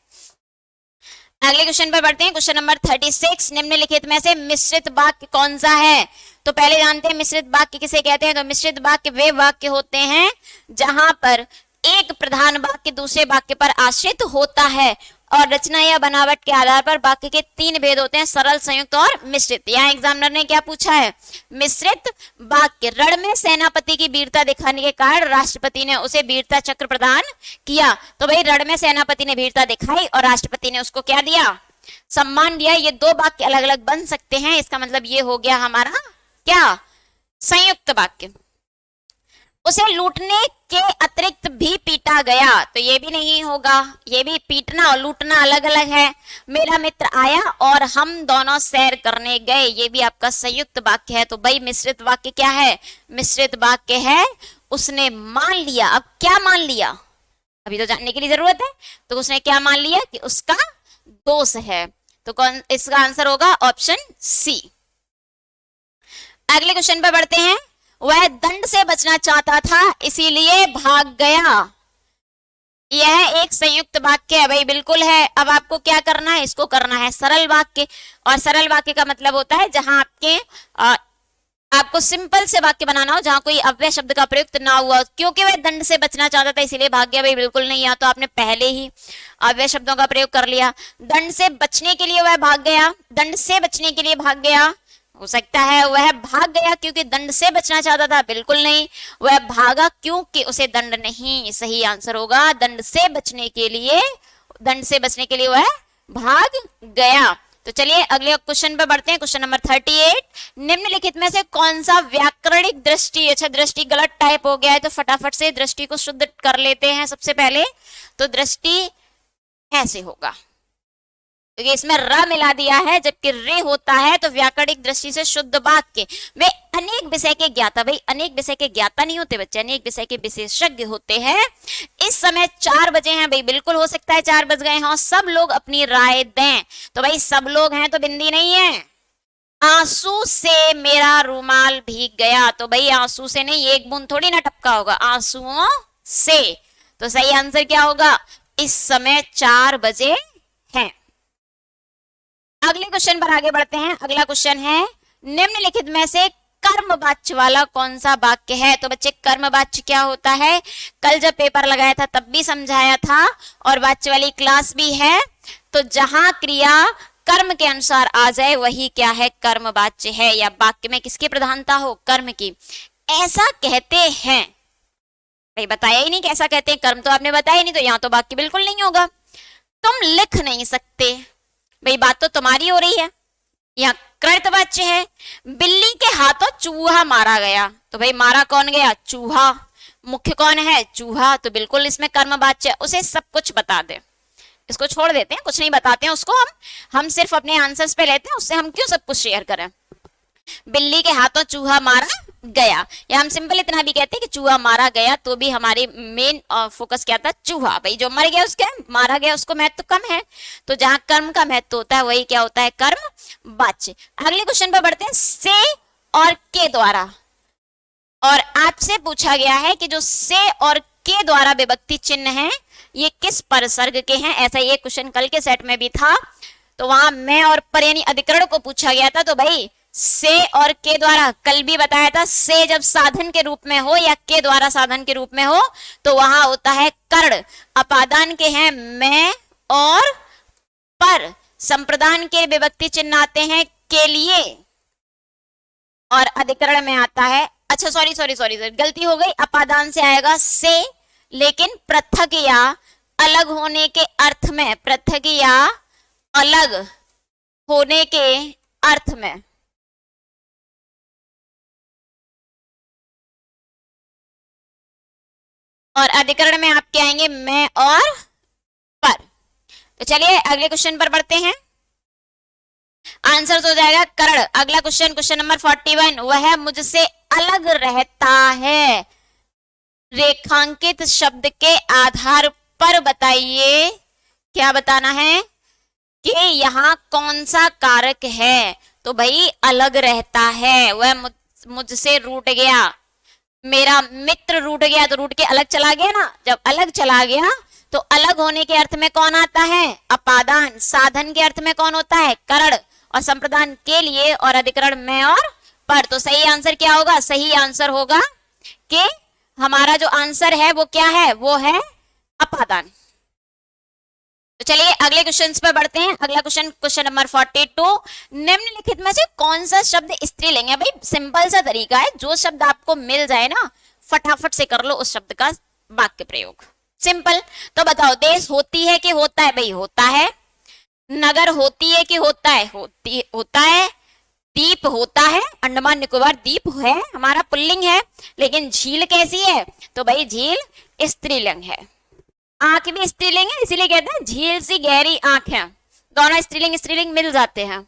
अगले क्वेश्चन पर बढ़ते हैं। क्वेश्चन नंबर 36, निम्नलिखित में से मिश्रित वाक्य कौन सा है? तो पहले जानते हैं मिश्रित वाक्य किसे कहते हैं। तो मिश्रित वाक्य वे वाक्य होते हैं जहां पर एक प्रधान वाक्य दूसरे वाक्य पर आश्रित होता है और रचना या बनावट के आधार पर वाक्य के तीन भेद होते हैं, सरल, संयुक्त और मिश्रित। यहाँ एग्जामिनर ने क्या पूछा है? मिश्रित वाक्य। रण में सेनापति की वीरता दिखाने के कारण राष्ट्रपति ने उसे वीरता चक्र प्रदान किया। तो भाई रण में सेनापति ने वीरता दिखाई और राष्ट्रपति ने उसको क्या दिया? सम्मान दिया। ये दो वाक्य अलग अलग बन सकते हैं, इसका मतलब ये हो गया हमारा क्या? संयुक्त वाक्य। उसे लूटने के अतिरिक्त भी पीटा गया, तो ये भी नहीं होगा। ये भी पीटना और लूटना अलग अलग है। मेरा मित्र आया और हम दोनों सैर करने गए, ये भी आपका संयुक्त वाक्य है। तो भाई मिश्रित वाक्य क्या है? मिश्रित वाक्य है उसने मान लिया। अब क्या मान लिया? अभी तो जानने की जरूरत है। तो उसने क्या मान लिया? कि उसका दोष है। तो कौन इसका आंसर होगा? Option C. अगले क्वेश्चन पर बढ़ते हैं। वह दंड से बचना चाहता था इसीलिए भाग गया। यह एक संयुक्त वाक्य है भाई, बिल्कुल है। अब आपको क्या करना है? इसको करना है सरल वाक्य। और सरल वाक्य का मतलब होता है जहां आपको सिंपल से वाक्य बनाना हो, जहां कोई अव्यय शब्द का प्रयुक्त ना हुआ। क्योंकि वह दंड से बचना चाहता था इसीलिए भाग गया, भाई बिल्कुल नहीं। या तो आपने पहले ही अव्यय शब्दों का प्रयोग कर लिया। दंड से बचने के लिए वह भाग गया, दंड से बचने के लिए भाग गया। हो सकता है वह भाग गया क्योंकि दंड से बचना चाहता था, बिल्कुल नहीं। वह भागा क्योंकि उसे दंड नहीं। सही आंसर होगा दंड से बचने के लिए, दंड से बचने के लिए वह भाग गया। तो चलिए अगले क्वेश्चन पर बढ़ते हैं। क्वेश्चन नंबर 38, निम्नलिखित में से कौन सा व्याकरणिक दृष्टि, अच्छा दृष्टि गलत टाइप हो गया है तो फटाफट से दृष्टि को शुद्ध कर लेते हैं। सबसे पहले तो दृष्टि ऐसे होगा क्योंकि इसमें र मिला दिया है, जबकि रे होता है। तो व्याकरणिक दृष्टि से शुद्ध वाक्य वे अनेक विषय के ज्ञाता, भाई अनेक विषय के ज्ञाता नहीं होते बच्चे, अनेक विषय के विशेषज्ञ होते हैं। इस समय 4 बजे हैं भाई, बिल्कुल हो सकता है 4 बज गए हों। सब लोग अपनी राय दें। तो भाई सब लोग हैं तो बिंदी नहीं है। आंसू से मेरा रुमाल भीग गया, तो भाई आंसू से नहीं, एक बूंद थोड़ी ना टपका होगा, आंसुओं से। तो सही आंसर क्या होगा? इस समय 4 बजे हैं। अगले क्वेश्चन पर आगे बढ़ते हैं। अगला क्वेश्चन है निम्नलिखित में से कर्मवाच्य वाला कौन सा वाक्य है? तो बच्चे कर्मवाच्य क्या होता है? कल जब पेपर लगाया था तब भी समझाया था और वाच्य वाली क्लास भी है। तो जहां क्रिया कर्म के अनुसार आ जाए वही क्या है? कर्मवाच्य है। या वाक्य में किसकी प्रधानता हो? कर्म की। ऐसा कहते हैं, भाई बताया ही नहीं कैसा कहते हैं, कर्म तो आपने बताया नहीं, तो यहाँ तो वाक्य बिल्कुल नहीं होगा। तुम लिख नहीं सकते, भाई बात तो तुम्हारी हो रही है, यहाँ कृतवाच्य है। बिल्ली के हाथों चूहा मारा गया, तो भाई मारा कौन गया? चूहा। मुख्य कौन है? चूहा। तो बिल्कुल इसमें कर्मवाच्य, उसे सब कुछ बता दे। इसको छोड़ देते हैं, कुछ नहीं बताते हैं उसको, हम सिर्फ अपने आंसर्स पे लेते हैं, उससे हम क्यों सब कुछ शेयर करें। बिल्ली के हाथों चूहा मारा गया, या हम सिंपल इतना भी कहते हैं कि चूहा मारा गया, तो भी हमारी मेन फोकस क्या था? चूहा। भाई जो मर गया उसके, मारा गया उसको महत्व कम है। तो जहां कर्म का महत्व होता है वही क्या होता है? कर्म वाच्य। अगले क्वेश्चन पर बढ़ते हैं। से और के द्वारा, और आपसे पूछा गया है कि जो से और के द्वारा विभक्ति चिन्ह है ये किस परसर्ग के हैं? ऐसा ये क्वेश्चन कल के सेट में भी था, तो वहां मैं और पर यानी अधिकरण को पूछा गया था। तो भाई से और के द्वारा कल भी बताया था, से जब साधन के रूप में हो या के द्वारा साधन के रूप में हो तो वहां होता है कर्ण। अपादान के हैं मैं और पर, संप्रदान के विभक्ति चिन्ह आते हैं के लिए। और अधिकरण में आता है, अच्छा सॉरी सॉरी सॉरी सॉरी गलती हो गई, अपादान से आएगा से, लेकिन पृथक या अलग होने के अर्थ में, पृथक या अलग होने के अर्थ में। और अधिकरण में आपके आएंगे मैं और पर। तो चलिए अगले क्वेश्चन पर बढ़ते हैं। आंसर हो जाएगा करण। अगला क्वेश्चन, क्वेश्चन नंबर 41, वह मुझसे अलग रहता है, रेखांकित शब्द के आधार पर बताइए। क्या बताना है कि यहाँ कौन सा कारक है। तो भाई अलग रहता है, वह मुझसे रूठ गया, मेरा मित्र रूठ गया, तो रूठ के अलग चला गया ना। जब अलग चला गया तो अलग होने के अर्थ में कौन आता है, अपादान। साधन के अर्थ में कौन होता है, करण। और संप्रदान के लिए और अधिकरण में और पर। तो सही आंसर क्या होगा, सही आंसर होगा कि हमारा जो आंसर है वो क्या है, वो है अपादान। तो चलिए अगले क्वेश्चन पर बढ़ते हैं। अगला क्वेश्चन, क्वेश्चन नंबर 42, निम्नलिखित में से कौन सा शब्द स्त्रीलिंग है। भाई सिंपल सा तरीका है, जो शब्द आपको मिल जाए ना फटाफट से कर लो उस शब्द का वाक्य प्रयोग, सिंपल। तो बताओ, देश होती है कि होता है, भाई होता है। नगर होती है कि होता है, होता है। द्वीप होता है, अंडमान निकोबार द्वीप है, हमारा पुल्लिंग है। लेकिन झील कैसी है, तो भाई झील स्त्रीलिंग है। आंख भी स्त्रीलिंग है, इसीलिए कहते हैं झील सी गहरी आंख है। दोनों स्त्रीलिंग स्त्रीलिंग मिल जाते हैं।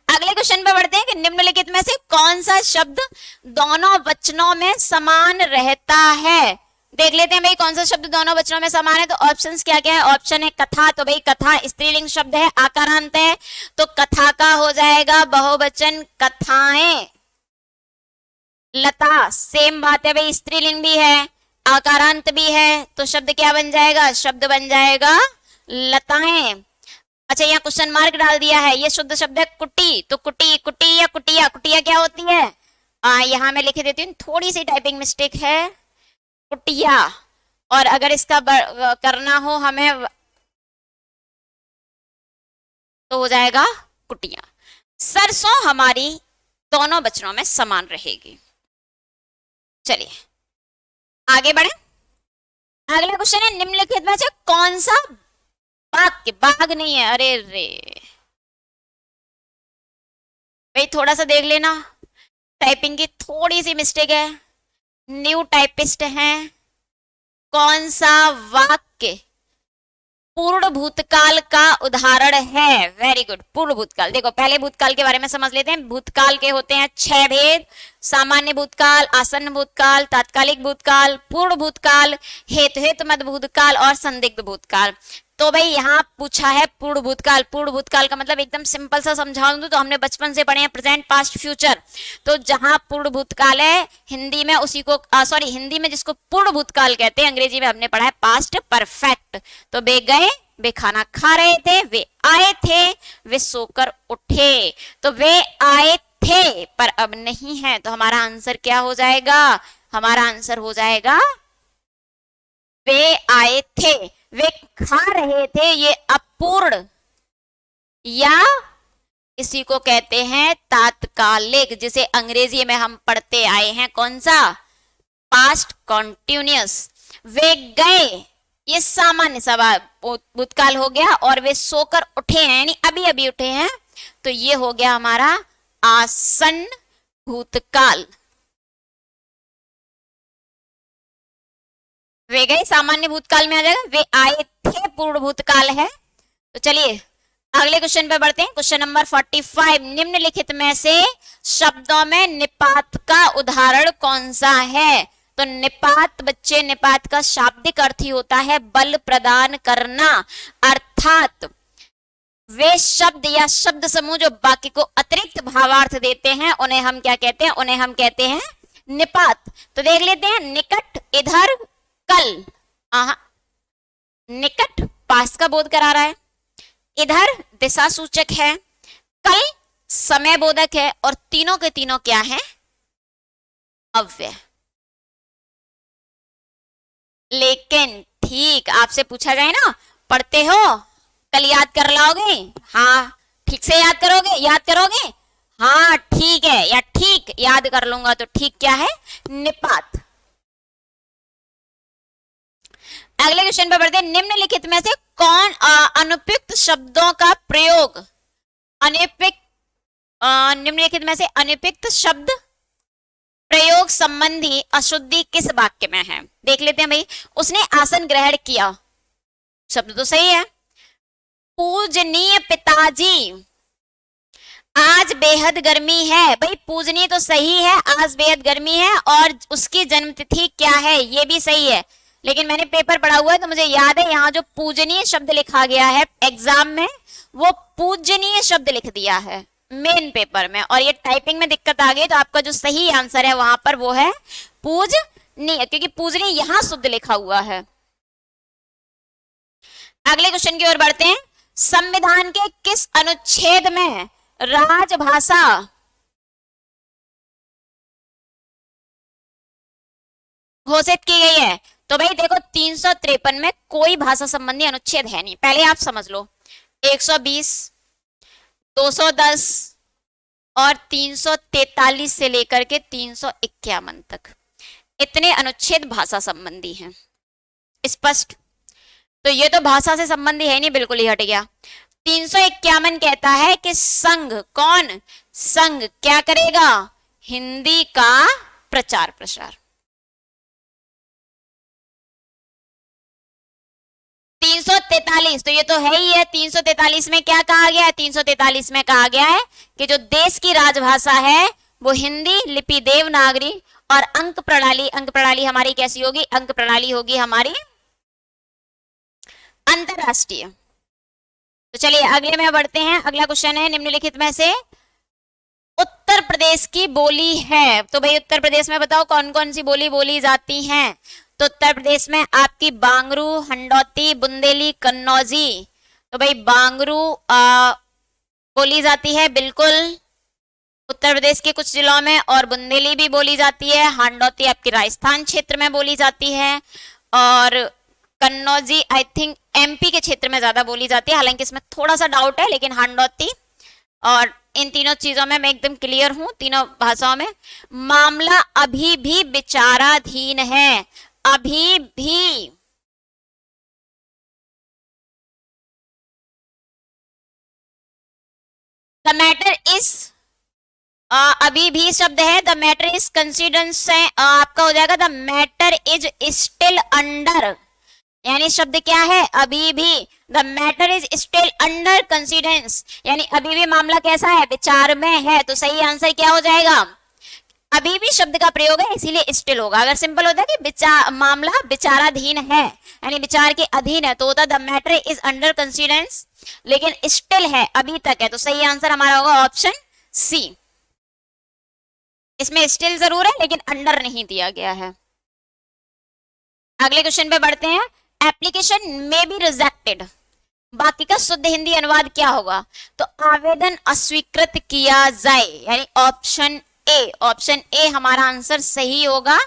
अगले क्वेश्चन पे बढ़ते हैं कि निम्नलिखित में से कौन सा शब्द दोनों वचनों में समान रहता है। देख लेते हैं भाई कौन सा शब्द दोनों वचनों में समान है। तो ऑप्शंस क्या क्या है, ऑप्शन है कथा। तो भाई कथा स्त्रीलिंग शब्द है, आकारांत है, तो कथा का हो जाएगा बहुवचन कथाएं। लता सेम बात है भाई, स्त्रीलिंग भी है आकारांत भी है, तो शब्द क्या बन जाएगा, शब्द बन जाएगा लताएं। अच्छा यहाँ क्वेश्चन मार्क डाल दिया है, ये शुद्ध शब्द है कुटी। तो कुटी, कुटी या कुटिया, कुटिया क्या होती है, यहाँ मैं लिख देती हूँ, थोड़ी सी टाइपिंग मिस्टेक है, कुटिया। और अगर इसका करना हो हमें तो हो जाएगा कुटिया। सरसों हमारी दोनों वचनों में समान रहेगी। चलिए आगे बढ़े। अगला क्वेश्चन है, निम्नलिखित में से कौन सा वाक्य, बाघ नहीं है, अरे रे भाई थोड़ा सा देख लेना, टाइपिंग की थोड़ी सी मिस्टेक है, न्यू टाइपिस्ट हैं। कौन सा वाक्य पूर्ण भूतकाल का उदाहरण है, वेरी गुड। पूर्ण भूतकाल, देखो पहले भूतकाल के बारे में समझ लेते हैं। भूतकाल के होते हैं 6 भेद, सामान्य भूतकाल, आसन्न भूतकाल, तात्कालिक भूतकाल, पूर्ण भूतकाल, हेतु मद भूतकाल और संदिग्ध भूतकाल। तो भाई यहाँ पूछा है पूर्ण भूतकाल। पूर्ण भूतकाल का मतलब एकदम सिंपल सा समझा दूं तो हमने बचपन से पढ़े हैं प्रेजेंट पास्ट फ्यूचर। तो जहां पूर्ण भूतकाल है हिंदी में उसी को सॉरी हिंदी में जिसको पूर्ण भूतकाल कहते हैं, अंग्रेजी में हमने पढ़ा है पास्ट परफेक्ट। तो वे गए, वे खाना खा रहे थे, वे आए थे, वे सोकर उठे। तो वे आए थे पर अब नहीं है, तो हमारा आंसर क्या हो जाएगा, हमारा आंसर हो जाएगा वे आए थे। वे खा रहे थे, ये अपूर्ण या इसी को कहते हैं तात्कालिक, जिसे अंग्रेजी में हम पढ़ते आए हैं कौन सा, पास्ट कॉन्टिन्यूअस। वे गए, ये सामान्य सवाल भूतकाल हो गया, और वे सोकर उठे हैं यानी अभी अभी उठे हैं, तो ये हो गया हमारा आसन्न भूतकाल। वे गए सामान्य भूतकाल में आ जाएगा, वे आए थे पूर्ण भूतकाल है। तो चलिए अगले क्वेश्चन पे बढ़ते हैं। क्वेश्चन नंबर 45, निम्नलिखित में से शब्दों में निपात का उदाहरण कौन सा है। तो निपात बच्चे, निपात का शाब्दिक अर्थ ही होता है बल प्रदान करना, अर्थात वे शब्द या शब्द समूह जो बाकी को अतिरिक्त भावार्थ देते हैं उन्हें हम क्या कहते हैं, उन्हें हम कहते हैं निपात। तो देख लेते हैं, निकट, इधर, कल, निकट पास का बोध करा रहा है, इधर दिशा सूचक है, कल समय बोधक है, और तीनों के तीनों क्या है, अव्यय। लेकिन ठीक आपसे पूछा जाए ना, पढ़ते हो कल याद कर लाओगे, हाँ ठीक से याद करोगे, याद करोगे, हाँ ठीक है, या ठीक याद कर लूंगा तो ठीक क्या है, निपात। अगले क्वेश्चन पे बढ़ते हैं। निम्नलिखित में से कौन अनुपयुक्त शब्दों का प्रयोग, अनुपयुक्त निम्नलिखित में से अनुपयुक्त शब्द प्रयोग संबंधी अशुद्धि किस वाक्य में है? देख लेते हैं भाई। उसने आसन ग्रहण किया, शब्द तो सही है। पूजनीय पिताजी, आज बेहद गर्मी है, भाई पूजनीय तो सही है, आज बेहद गर्मी है, और उसकी जन्मतिथि क्या है ये भी सही है। लेकिन मैंने पेपर पढ़ा हुआ है तो मुझे याद है यहाँ जो पूजनीय शब्द लिखा गया है एग्जाम में, वो पूजनीय शब्द लिख दिया है मेन पेपर में, और ये टाइपिंग में दिक्कत आ गई, तो आपका जो सही आंसर है वहां पर वो है पूजनीय, क्योंकि पूजनीय यहां शुद्ध लिखा हुआ है। अगले क्वेश्चन की ओर बढ़ते हैं। संविधान के किस अनुच्छेद में राजभाषा घोषित की गई है? तो भाई देखो 353 में कोई भाषा संबंधी अनुच्छेद है नहीं, पहले आप समझ लो। 120, 210 और 343 से लेकर के 351 तक इतने अनुच्छेद भाषा संबंधी हैं, स्पष्ट। तो ये तो भाषा से संबंधी है नहीं, बिल्कुल ही हट गया। 351 कहता है कि संघ, कौन संघ क्या करेगा, हिंदी का प्रचार प्रसार। 343 तो ये तो है ही है। 343 में क्या कहा गया है, 343 में कहा गया है कि जो देश की राजभाषा है वो हिंदी, लिपि देवनागरी और अंक प्रणाली, अंक प्रणाली हमारी कैसी होगी, अंक प्रणाली होगी हमारी अंतरराष्ट्रीय। तो चलिए अगले में बढ़ते हैं। अगला क्वेश्चन है, निम्नलिखित में से उत्तर प्रदेश की बोली है। तो भाई उत्तर प्रदेश में बताओ कौन कौन सी बोली बोली जाती हैं? तो उत्तर प्रदेश में आपकी बांगरू, हंडौती, बुंदेली, कन्नौजी। तो भाई बांगरू बोली जाती है बिल्कुल उत्तर प्रदेश के कुछ जिलों में, और बुंदेली भी बोली जाती है। हांडौती आपकी राजस्थान क्षेत्र में बोली जाती है, और कन्नौजी आई थिंक एमपी के क्षेत्र में ज्यादा बोली जाती है, हालांकि इसमें थोड़ा सा डाउट है, लेकिन हांडौती और इन तीनों चीजों में मैं एकदम क्लियर हूं, तीनों भाषाओं में। मामला अभी भी विचाराधीन है, अभी भी। द मैटर इज, अभी भी शब्द है, द मैटर इज कंसिडरेंस है, आपका हो जाएगा the matter is still under, यानी शब्द क्या है, अभी भी। The matter is still under consideration, यानी अभी भी मामला कैसा है, विचार में है। तो सही आंसर क्या हो जाएगा, अभी भी शब्द का प्रयोग है इसीलिए स्टिल होगा। अगर सिंपल होता कि मामला विचाराधीन है यानी विचार के अधीन है तो होता द मैटर इज अंडर कंसिडरेंस, लेकिन स्टिल है, अभी तक है। तो सही आंसर हमारा होगा ऑप्शन सी। इसमें स्टिल जरूर है लेकिन अंडर नहीं दिया गया है। अगले क्वेश्चन पे बढ़ते हैं। एप्लीकेशन में बी रिजेक्टेड, बाकी का शुद्ध हिंदी अनुवाद क्या होगा? तो आवेदन अस्वीकृत किया जाए, यानी ऑप्शन ए, ऑप्शन ए हमारा आंसर सही होगा।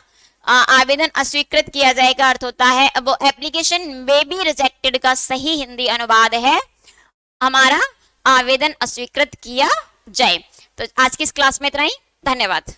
आवेदन अस्वीकृत किया जाए का अर्थ होता है, अब वो एप्लीकेशन में बी रिजेक्टेड का सही हिंदी अनुवाद है हमारा आवेदन अस्वीकृत किया जाए। तो आज की इस क्लास में इतना ही, धन्यवाद।